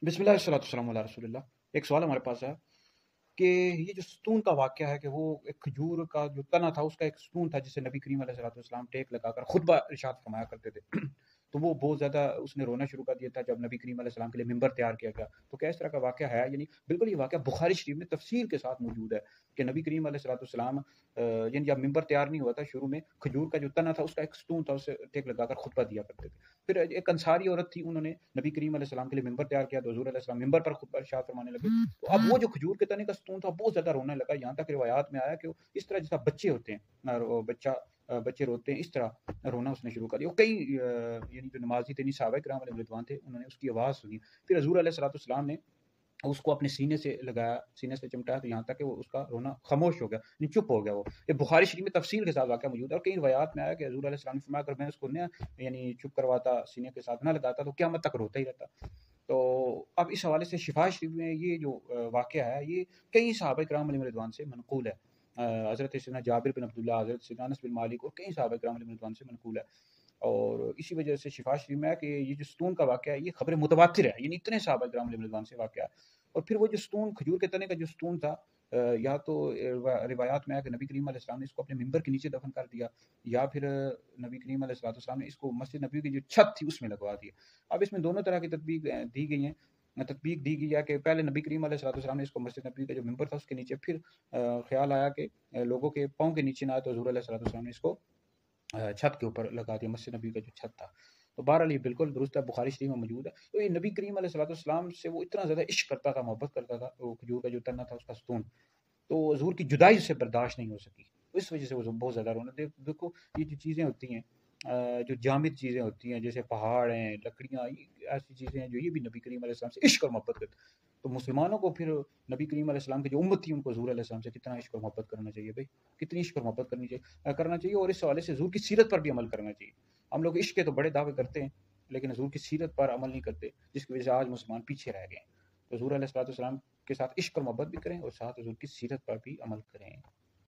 بسم اللہ والصلاۃ والسلام علی رسول اللہ۔ ایک سوال ہمارے پاس ہے کہ یہ جو ستون کا واقعہ ہے کہ وہ ایک کھجور کا جو تنا تھا اس کا ایک ستون تھا جسے نبی کریم علیہ الصلوۃ والسلام ٹیک لگا کر خطبہ ارشاد فرمایا کرتے تھے تو وہ بہت زیادہ اس نے رونا شروع کر دیا تھا جب نبی کریم علیہ السلام کے لیے ممبر تیار کیا گیا۔ تو کیا اس طرح کا واقعہ ہے؟ یعنی بالکل یہ واقعہ بخاری شریف میں تفصیل کے ساتھ موجود ہے کہ نبی کریم علیہ الصلوۃ والسلام یعنی جب ممبر تیار نہیں ہوا تھا شروع میں کھجور کا جو تنا تھا اس کا ایک ستون تھا، اسے ٹیک لگا کر خطبہ دیا کرتے تھے۔ پھر ایک انصاری عورت تھی، انہوں نے نبی کریم علیہ السلام کے لیے ممبر تیار کیا تو حضور علیہ السلام ممبر پر خطبہ ارشاد فرمانے لگے۔ تو اب وہ جو کھجور کے تنے کا ستون تھا بہت زیادہ رونے لگا، یہاں تک روایات میں آیا کہ وہ اس طرح جیسا بچے ہوتے ہیں اور وہ بچے روتے ہیں اس طرح رونا اس نے شروع کر دیا۔ کئی یعنی جو نمازی تھے، صحابہ کرام علیہ رضوان تھے، انہوں نے اس کی آواز سنی۔ پھر حضور علیہ الصلوۃ والسلام نے اس کو اپنے سینے سے لگایا، سینے سے چمٹایا تو یہاں تک کہ وہ اس کا رونا خاموش ہو گیا، یعنی چپ ہو گیا۔ وہ یہ بخاری شریف میں تفصیل کے ساتھ واقعہ موجود ہے اور کئی روایات میں آیا کہ حضور علیہ السلام نے فرمایا اگر میں اس کو نہ یعنی چپ کرواتا، سینے کے ساتھ نہ لگاتا تو قیامت تک روتا ہی رہتا۔ تو اب اس حوالے سے شفا شریف میں یہ جو واقعہ ہے یہ کئی صحابہ کرام علیہ رضوان سے منقول ہے۔ حضرت سیدنا جابر بن عبداللہ، حضرت سیدنا انس بن مالک اور کئی صحابہ کرام علیہ رضوان سے منقول ہے۔ اور اسی وجہ سے شفا شریف میں ہے کہ یہ جو ستون کا واقعہ ہے یہ خبر متواتر ہے، یعنی اتنے صحابہ کرام علیہ رضوان سے واقعہ ہے۔ اور پھر وہ جو ستون کھجور کے تنے کا جو ستون تھا، یا تو روایات میں ہے کہ نبی کریم علیہ السلام نے اس کو اپنے ممبر کے نیچے دفن کر دیا، یا پھر نبی کریم علیہ السلام نے اس کو مسجد نبوی کی جو چھت تھی اس میں لگوا دیا۔ اب اس میں دونوں طرح کی تطبیق دی گئی ہیں۔ تطبیق دی گئی ہے کہ پہلے نبی کریم علیہ السلام نے اس کو مسجد نبوی کا جو ممبر تھا اس کے نیچے، پھر خیال آیا کہ لوگوں کے پاؤں کے نیچے نہ آئے تو حضور علیہ السلام نے اس کو چھت کے اوپر لگا دیا، مسجد نبی کا جو چھت تھا۔ تو بہرحال یہ بالکل درست ہے، بخاری شریف میں موجود ہے۔ تو یہ نبی کریم علیہ السلام سے وہ اتنا زیادہ عشق کرتا تھا، محبت کرتا تھا، وہ کھجور کا جو تنا تھا اس کا ستون، تو حضور کی جدائی سے برداشت نہیں ہو سکی، اس وجہ سے وہ بہت زیادہ رونا۔ دیکھو یہ جو چیزیں ہوتی ہیں، جو جامد چیزیں ہوتی ہیں جیسے پہاڑ ہیں، لکڑیاں، ایسی چیزیں ہیں جو یہ بھی نبی کریم علیہ السلام سے عشق اور محبت کرتے ہیں۔ تو مسلمانوں کو پھر نبی کریم علیہ السلام کی جو امت تھی ان کو حضور علیہ السلام سے کتنا عشق اور محبت کرنا چاہیے بھائی، کتنی عشق اور محبت کرنا چاہیے، اور اس حوالے سے حضور کی سیرت پر بھی عمل کرنا چاہیے۔ ہم لوگ عشق کے تو بڑے دعوے کرتے ہیں لیکن حضور کی سیرت پر عمل نہیں کرتے، جس کی وجہ سے آج مسلمان پیچھے رہ گئے ہیں۔ تو حضور علیہ السلام کے ساتھ عشق اور محبت بھی کریں اور ساتھ حضور کی سیرت پر بھی عمل کریں۔